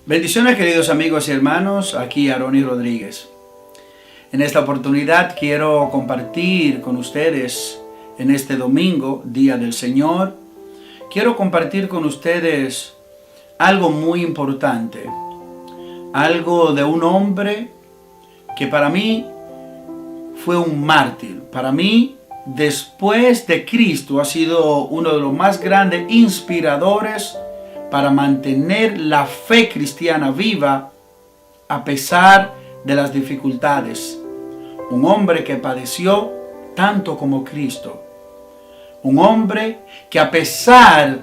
Bendiciones, queridos amigos y hermanos, aquí Aroni Rodríguez. En esta oportunidad quiero compartir con ustedes en este domingo, Día del Señor. Quiero compartir con ustedes algo muy importante, algo de un hombre que para mí fue un mártir. Para mí, después de Cristo, ha sido uno de los más grandes inspiradores para mantener la fe cristiana viva a pesar de las dificultades. Un hombre que padeció tanto como Cristo. Un hombre que, a pesar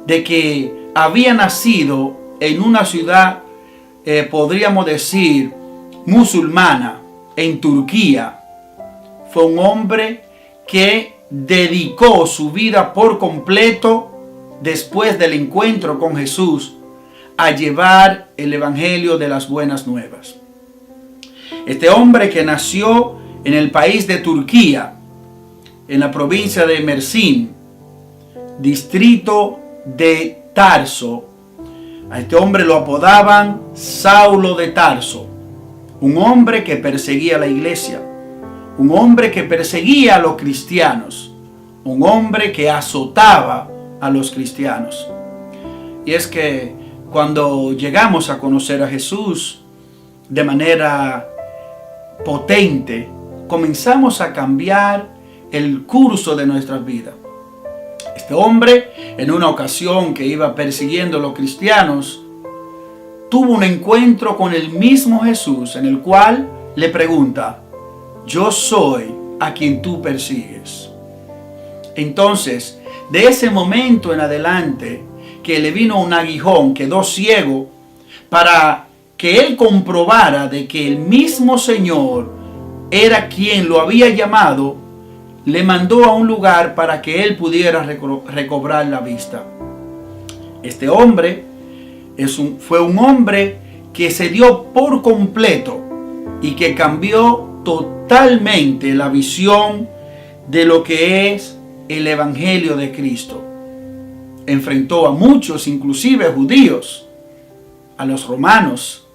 de que había nacido en una ciudad, podríamos decir, musulmana, en Turquía, fue un hombre que dedicó su vida por completo después del encuentro con Jesús a llevar el evangelio de las buenas nuevas. Este hombre que nació en el país de Turquía, en la provincia de Mersin, distrito de Tarso, a este hombre lo apodaban Saulo de Tarso, un hombre que perseguía a la iglesia, un hombre que perseguía a los cristianos, un hombre que azotaba a los cristianos. Y es que cuando llegamos a conocer a Jesús de manera potente, comenzamos a cambiar el curso de nuestras vidas. Este hombre, en una ocasión que iba persiguiendo a los cristianos, tuvo un encuentro con el mismo Jesús, en el cual le pregunta: yo soy a quien tú persigues. Entonces, de ese momento en adelante, que le vino un aguijón, quedó ciego, para que él comprobara de que el mismo Señor era quien lo había llamado, le mandó a un lugar para que él pudiera recobrar la vista. Este hombre fue un hombre que se dio por completo y que cambió totalmente la visión de lo que es el evangelio de Cristo. Enfrentó a muchos, inclusive judíos, a los romanos.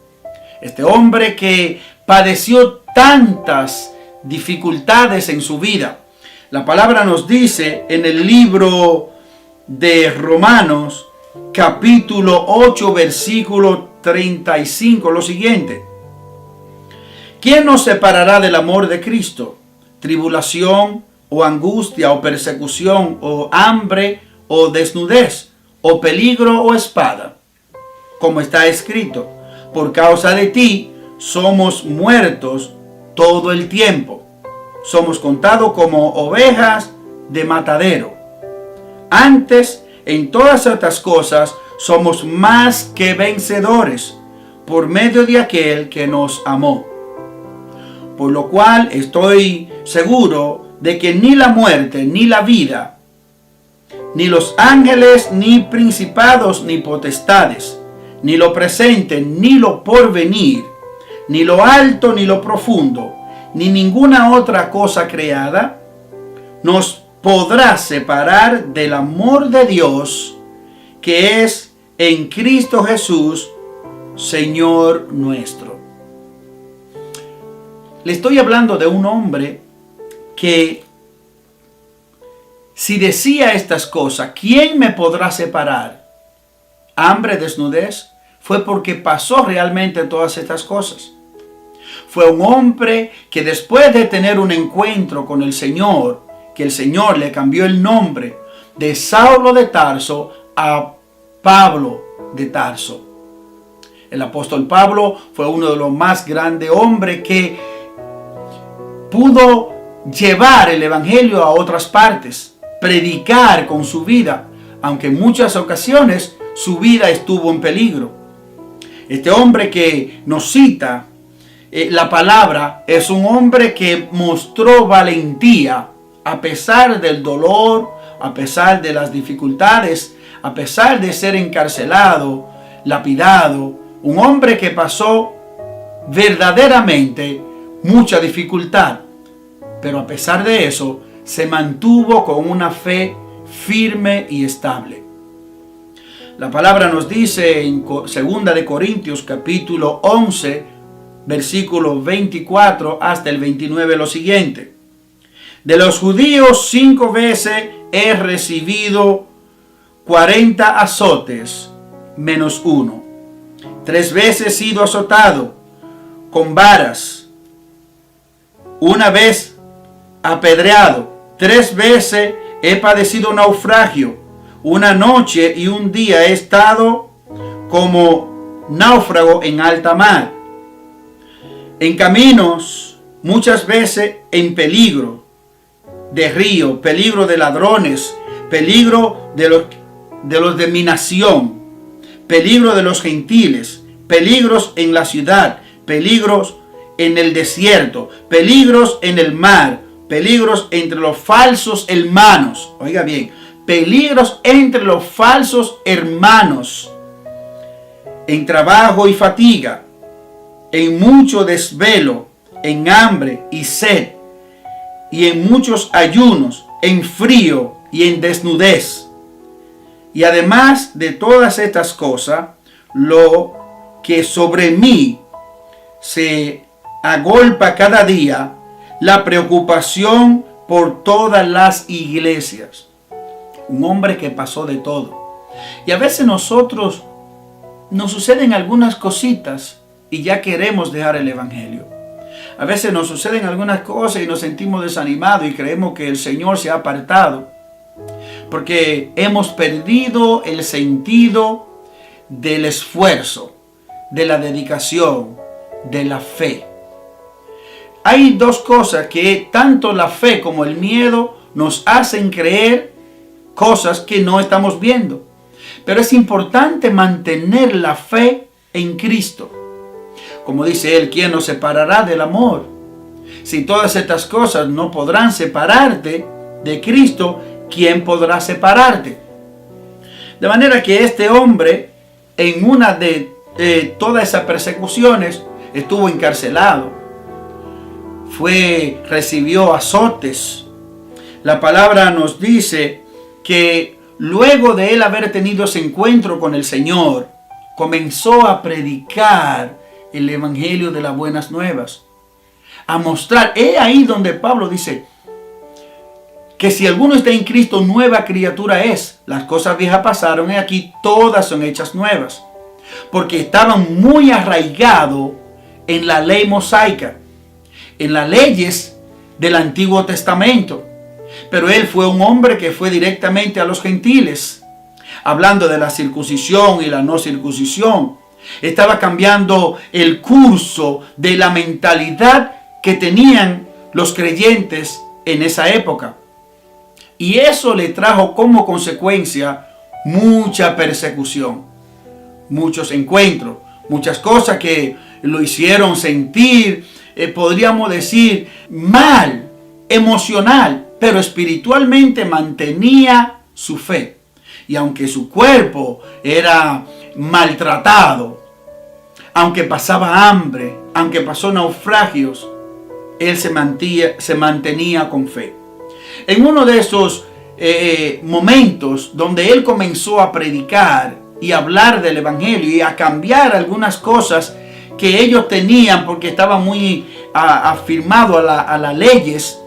Este hombre que padeció tantas dificultades en su vida. La palabra nos dice en el libro de Romanos, capítulo 8, versículo 35, lo siguiente: ¿quién nos separará del amor de Cristo? ¿Tribulación, o angustia, o persecución, o hambre, o desnudez, o peligro, o espada? Como está escrito: por causa de ti somos muertos todo el tiempo. Somos contados como ovejas de matadero. Antes, en todas estas cosas, somos más que vencedores por medio de aquel que nos amó. Por lo cual estoy seguro de que ni la muerte, ni la vida, ni los ángeles, ni principados, ni potestades, ni lo presente, ni lo porvenir, ni lo alto, ni lo profundo, ni ninguna otra cosa creada, nos podrá separar del amor de Dios, que es en Cristo Jesús, Señor nuestro. Le estoy hablando de un hombre que, si decía estas cosas, ¿quién me podrá separar? Hambre, desnudez, fue porque pasó realmente todas estas cosas. Fue un hombre que, después de tener un encuentro con el Señor, que el Señor le cambió el nombre de Saulo de Tarso a Pablo de Tarso. El apóstol Pablo fue uno de los más grandes hombres que pudo llevar el evangelio a otras partes, predicar con su vida, aunque en muchas ocasiones su vida estuvo en peligro. Este hombre que nos cita la palabra es un hombre que mostró valentía a pesar del dolor, a pesar de las dificultades, a pesar de ser encarcelado, lapidado. Un hombre que pasó verdaderamente mucha dificultad, pero a pesar de eso se mantuvo con una fe firme y estable. La palabra nos dice en 2 de Corintios capítulo 11, versículo 24 hasta el 29 lo siguiente. De los judíos 5 veces he recibido 40 azotes menos 1. 3 veces he sido azotado con varas. 1 vez apedreado. 3 veces he padecido naufragio. 1 noche y 1 día he estado como náufrago en alta mar. En caminos, muchas veces en peligro de río, peligro de ladrones, peligro de los de mi nación, peligro de los gentiles, peligros en la ciudad, peligros en el desierto, peligros en el mar, peligros entre los falsos hermanos. Oiga bien, peligros entre los falsos hermanos, en trabajo y fatiga, en mucho desvelo, en hambre y sed, y en muchos ayunos, en frío y en desnudez. Y además de todas estas cosas, lo que sobre mí se agolpa cada día, la preocupación por todas las iglesias. Un hombre que pasó de todo. Y a veces nosotros nos suceden algunas cositas y ya queremos dejar el evangelio. A veces nos suceden algunas cosas y nos sentimos desanimados y creemos que el Señor se ha apartado, porque hemos perdido el sentido del esfuerzo, de la dedicación, de la fe. Hay 2 cosas que tanto la fe como el miedo nos hacen creer cosas que no estamos viendo. Pero es importante mantener la fe en Cristo. Como dice él, ¿quién nos separará del amor? Si todas estas cosas no podrán separarte de Cristo, ¿quién podrá separarte? De manera que este hombre, en una de todas esas persecuciones, estuvo encarcelado. Recibió azotes. La palabra nos dice que luego de él haber tenido ese encuentro con el Señor, comenzó a predicar el evangelio de las buenas nuevas, a mostrar. Es ahí donde Pablo dice que si alguno está en Cristo, nueva criatura es. Las cosas viejas pasaron y aquí todas son hechas nuevas, porque estaban muy arraigados en la ley mosaica, en las leyes del Antiguo Testamento. Pero él fue un hombre que fue directamente a los gentiles, hablando de la circuncisión y la no circuncisión. Estaba cambiando el curso de la mentalidad que tenían los creyentes en esa época. Y eso le trajo como consecuencia mucha persecución, muchos encuentros, muchas cosas que lo hicieron sentir, podríamos decir, mal, emocional, pero espiritualmente mantenía su fe. Y aunque su cuerpo era maltratado, aunque pasaba hambre, aunque pasó naufragios, él se mantenía con fe. En uno de esos momentos donde él comenzó a predicar y hablar del evangelio y a cambiar algunas cosas que ellos tenían porque estaban muy afirmados a las leyes,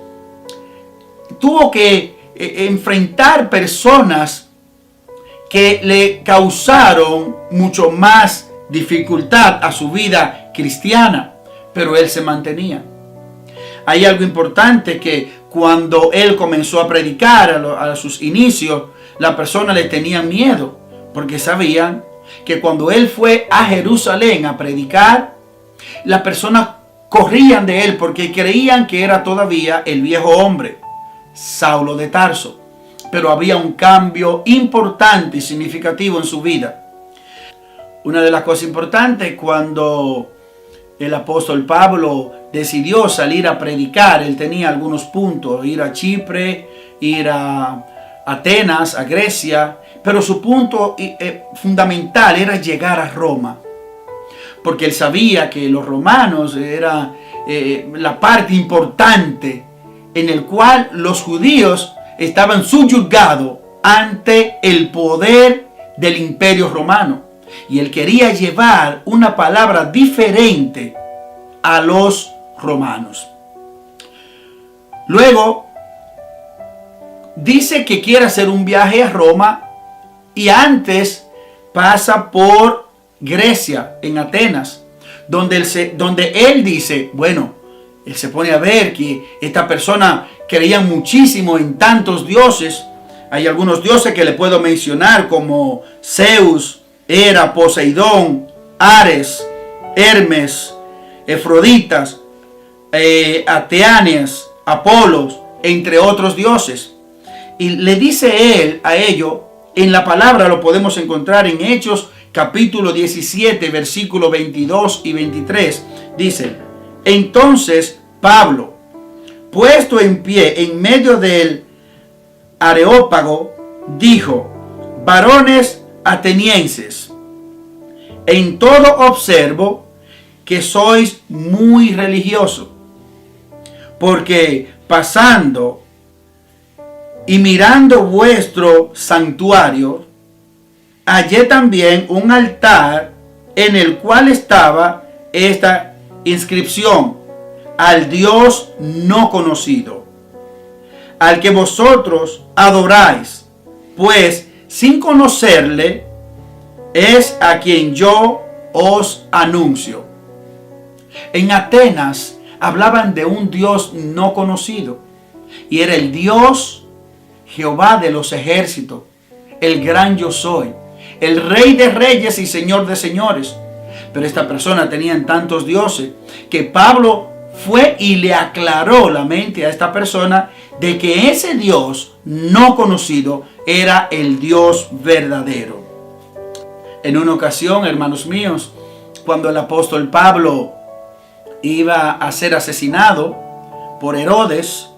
tuvo que enfrentar personas que le causaron mucho más dificultad a su vida cristiana, pero él se mantenía. Hay algo importante, que cuando él comenzó a predicar a sus inicios, las personas le tenían miedo, porque sabían que cuando él fue a Jerusalén a predicar, las personas corrían de él porque creían que era todavía el viejo hombre, Saulo de Tarso. Pero había un cambio importante y significativo en su vida. Una de las cosas importantes, cuando el apóstol Pablo decidió salir a predicar, él tenía algunos puntos: ir a Chipre, ir a Atenas, a Grecia, pero su punto fundamental era llegar a Roma, porque él sabía que los romanos era la parte importante en el cual los judíos estaban subyugados ante el poder del Imperio Romano. Y él quería llevar una palabra diferente a los romanos. Luego, dice que quiere hacer un viaje a Roma y antes pasa por Grecia, en Atenas, donde él dice, bueno, él se pone a ver que esta persona creía muchísimo en tantos dioses. Hay algunos dioses que le puedo mencionar como Zeus, Hera, Poseidón, Ares, Hermes, Afroditas, Ateanes, Apolos, entre otros dioses. Y le dice él a ellos, en la palabra lo podemos encontrar en Hechos capítulo 17, versículos 22 y 23. Dice, entonces Pablo, puesto en pie en medio del Areópago, dijo, varones atenienses, en todo observo que sois muy religiosos, porque pasando y mirando vuestro santuario, hallé también un altar en el cual estaba esta inscripción: al Dios no conocido, al que vosotros adoráis, pues sin conocerle es a quien yo os anuncio. En Atenas hablaban de un Dios no conocido, y era el Dios Jehová de los ejércitos, el gran yo soy, el Rey de reyes y Señor de señores. Pero esta persona tenía tantos dioses que Pablo fue y le aclaró la mente a esta persona de que ese Dios no conocido era el Dios verdadero. En una ocasión, hermanos míos, cuando el apóstol Pablo iba a ser asesinado por Herodes,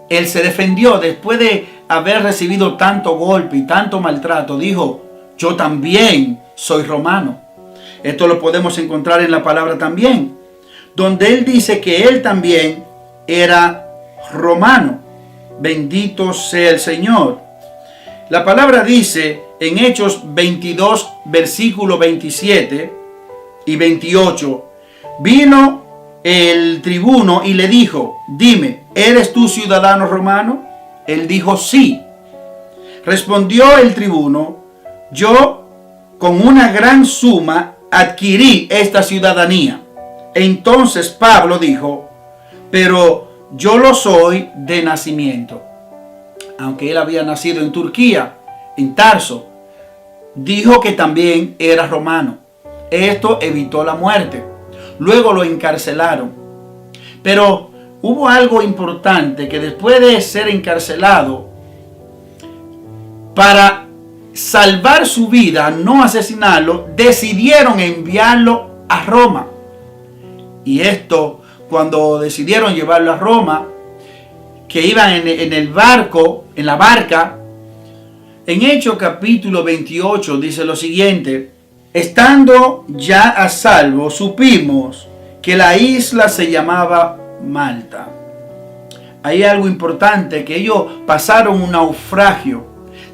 él se defendió después de haber recibido tanto golpe y tanto maltrato. Dijo, yo también soy romano. Esto lo podemos encontrar en la palabra también, donde él dice que él también era romano. Bendito sea el Señor. La palabra dice en Hechos 22, versículo 27 y 28, vino el tribuno y le dijo, dime, ¿eres tú ciudadano romano? Él dijo, sí. Respondió el tribuno, yo con una gran suma adquirí esta ciudadanía. Entonces Pablo dijo, pero yo lo soy de nacimiento. Aunque él había nacido en Turquía, en Tarso, dijo que también era romano. Esto evitó la muerte. Luego lo encarcelaron. Pero hubo algo importante, que después de ser encarcelado, para salvar su vida, no asesinarlo, decidieron enviarlo a Roma. Y esto, cuando decidieron llevarlo a Roma, que iban en el barco, en la barca, en Hechos capítulo 28 dice lo siguiente: estando ya a salvo, supimos que la isla se llamaba Malta. Hay algo importante, que ellos pasaron un naufragio,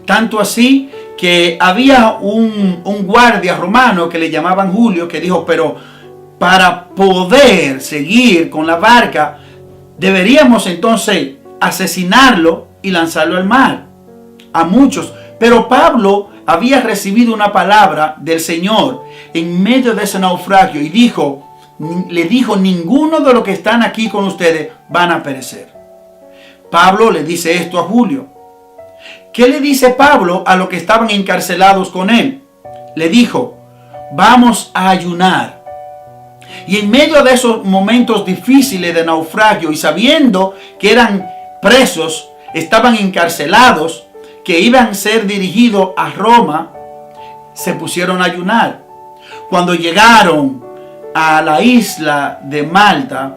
tanto así que había un guardia romano que le llamaban Julio, que dijo, pero para poder seguir con la barca, deberíamos entonces asesinarlo y lanzarlo al mar. A muchos. Pero Pablo había recibido una palabra del Señor en medio de ese naufragio y le dijo, ninguno de los que están aquí con ustedes van a perecer. Pablo le dice esto a Julio. ¿Qué le dice Pablo a los que estaban encarcelados con él? Le dijo, vamos a ayunar. Y en medio de esos momentos difíciles de naufragio y sabiendo que eran presos, estaban encarcelados, que iban a ser dirigidos a Roma, se pusieron a ayunar. Cuando llegaron a la isla de Malta,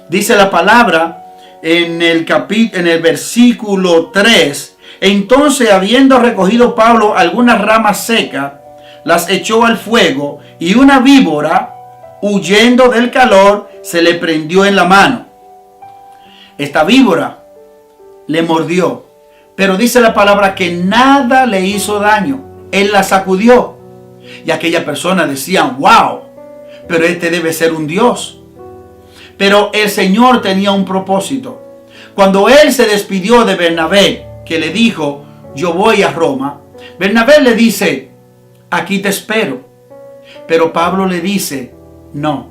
dice la palabra en el versículo 3, entonces habiendo recogido Pablo algunas ramas secas, las echó al fuego, y una víbora, huyendo del calor, se le prendió en la mano. Esta víbora le mordió, pero dice la palabra que nada le hizo daño. Él la sacudió. Y aquella persona decía, wow, pero este debe ser un Dios. Pero el Señor tenía un propósito. Cuando Él se despidió de Bernabé, que le dijo, yo voy a Roma, Bernabé le dice, aquí te espero. Pero Pablo le dice, no,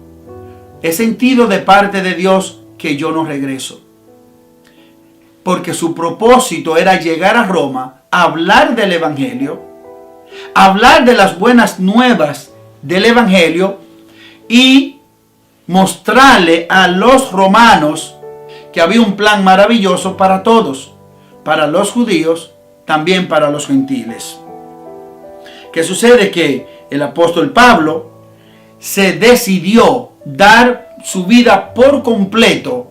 he sentido de parte de Dios que yo no regreso. Porque su propósito era llegar a Roma, hablar del Evangelio, hablar de las buenas nuevas del Evangelio y mostrarle a los romanos que había un plan maravilloso para todos, para los judíos, también para los gentiles. ¿Qué sucede? Que el apóstol Pablo se decidió dar su vida por completo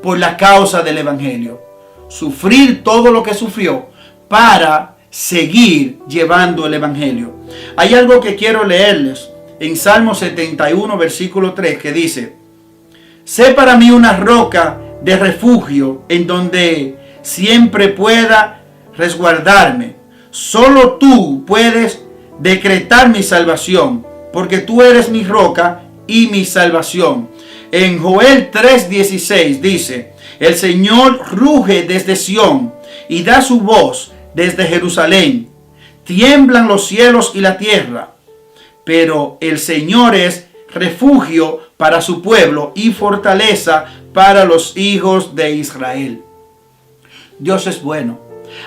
por la causa del Evangelio. Sufrir todo lo que sufrió para seguir llevando el Evangelio. Hay algo que quiero leerles en Salmo 71, versículo 3, que dice, sé para mí una roca de refugio en donde siempre pueda resguardarme. Solo tú puedes decretar mi salvación, porque tú eres mi roca y mi salvación. En Joel 3:16 dice, el Señor ruge desde Sión y da su voz desde Jerusalén. Tiemblan los cielos y la tierra, pero el Señor es refugio para su pueblo y fortaleza para los hijos de Israel. Dios es bueno.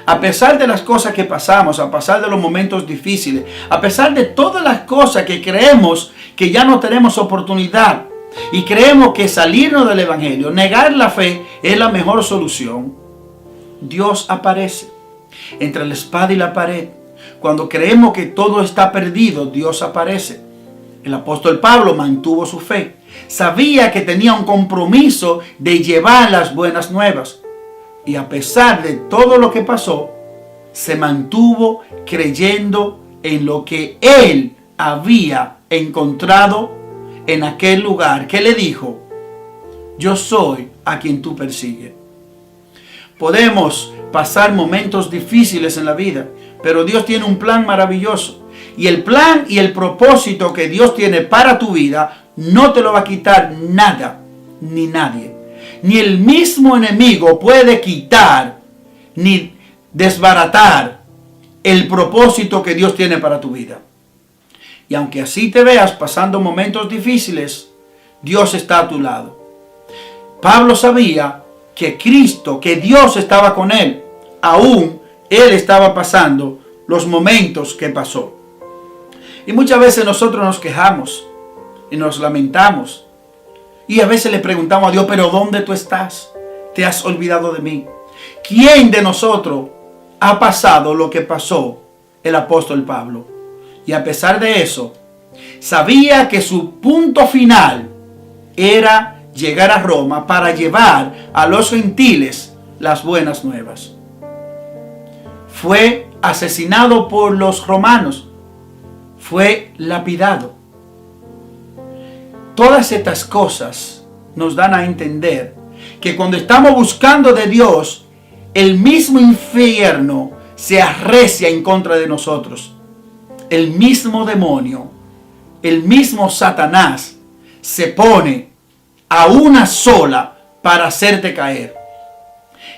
A pesar de las cosas que pasamos, a pesar de los momentos difíciles, a pesar de todas las cosas que creemos que ya no tenemos oportunidad y creemos que salirnos del Evangelio, negar la fe es la mejor solución, Dios aparece entre la espada y la pared. Cuando creemos que todo está perdido, Dios aparece. El apóstol Pablo mantuvo su fe. Sabía que tenía un compromiso de llevar las buenas nuevas. Y a pesar de todo lo que pasó, se mantuvo creyendo en lo que él había encontrado en aquel lugar, que le dijo, yo soy a quien tú persigues. Podemos pasar momentos difíciles en la vida, pero Dios tiene un plan maravilloso. Y el plan y el propósito que Dios tiene para tu vida no te lo va a quitar nada ni nadie. Ni el mismo enemigo puede quitar ni desbaratar el propósito que Dios tiene para tu vida. Y aunque así te veas pasando momentos difíciles, Dios está a tu lado. Pablo sabía que Cristo, que Dios estaba con él. Aún él estaba pasando los momentos que pasó. Y muchas veces nosotros nos quejamos y nos lamentamos. Y a veces le preguntamos a Dios, pero ¿dónde tú estás? ¿Te has olvidado de mí? ¿Quién de nosotros ha pasado lo que pasó el apóstol Pablo? Y a pesar de eso, sabía que su punto final era llegar a Roma para llevar a los gentiles las buenas nuevas. Fue asesinado por los romanos. Fue lapidado. Todas estas cosas nos dan a entender que cuando estamos buscando de Dios, el mismo infierno se arrecia en contra de nosotros. El mismo demonio, el mismo Satanás se pone a una sola para hacerte caer.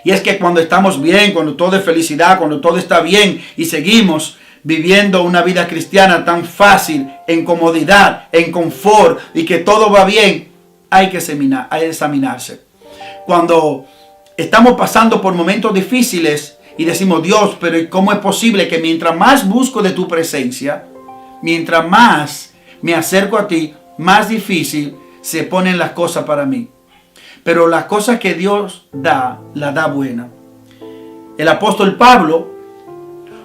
Y es que cuando estamos bien, cuando todo es felicidad, cuando todo está bien y seguimos viviendo una vida cristiana tan fácil, en comodidad, en confort y que todo va bien, hay que examinarse. Cuando estamos pasando por momentos difíciles y decimos, Dios, pero ¿cómo es posible que mientras más busco de tu presencia, mientras más me acerco a ti, más difícil se ponen las cosas para mí? Pero las cosas que Dios da, las da buena. El apóstol Pablo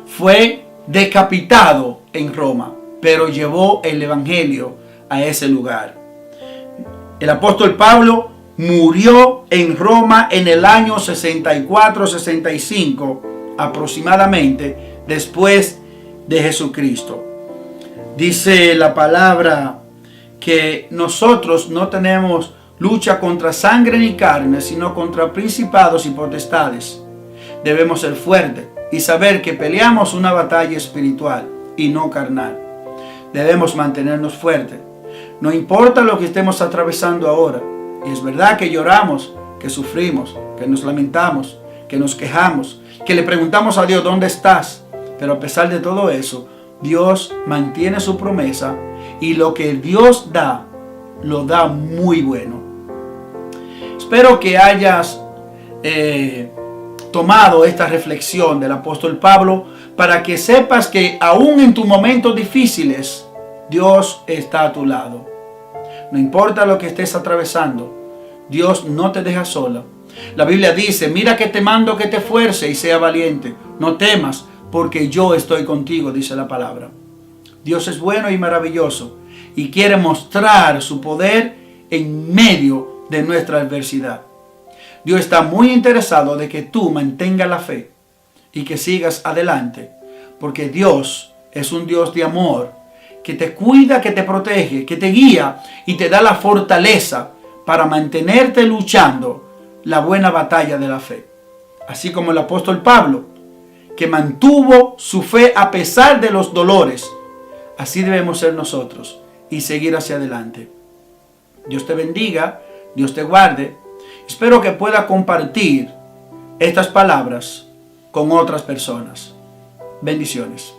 fue decapitado en Roma, pero llevó el evangelio a ese lugar. El apóstol Pablo murió en Roma en el año 64-65 aproximadamente después de Jesucristo. Dice la palabra que nosotros no tenemos lucha contra sangre ni carne, sino contra principados y potestades. Debemos ser fuertes y saber que peleamos una batalla espiritual. y no carnal. Debemos mantenernos fuertes. No importa lo que estemos atravesando ahora. Y es verdad que lloramos, que sufrimos, que nos lamentamos, que nos quejamos, que le preguntamos a Dios, ¿dónde estás? Pero a pesar de todo eso, Dios mantiene su promesa y lo que Dios da, lo da muy bueno. Espero que hayas tomado esta reflexión del apóstol Pablo para que sepas que aún en tus momentos difíciles, Dios está a tu lado. No importa lo que estés atravesando, Dios no te deja sola. La Biblia dice, mira que te mando que te esfuerces y sea valiente. No temas, porque yo estoy contigo, dice la palabra. Dios es bueno y maravilloso y quiere mostrar su poder en medio de nuestra adversidad. Dios está muy interesado de que tú mantengas la fe y que sigas adelante, porque Dios es un Dios de amor, que te cuida, que te protege, que te guía y te da la fortaleza para mantenerte luchando la buena batalla de la fe. Así como el apóstol Pablo, que mantuvo su fe a pesar de los dolores, así debemos ser nosotros y seguir hacia adelante. Dios te bendiga, Dios te guarde. Espero que pueda compartir estas palabras con otras personas. Bendiciones.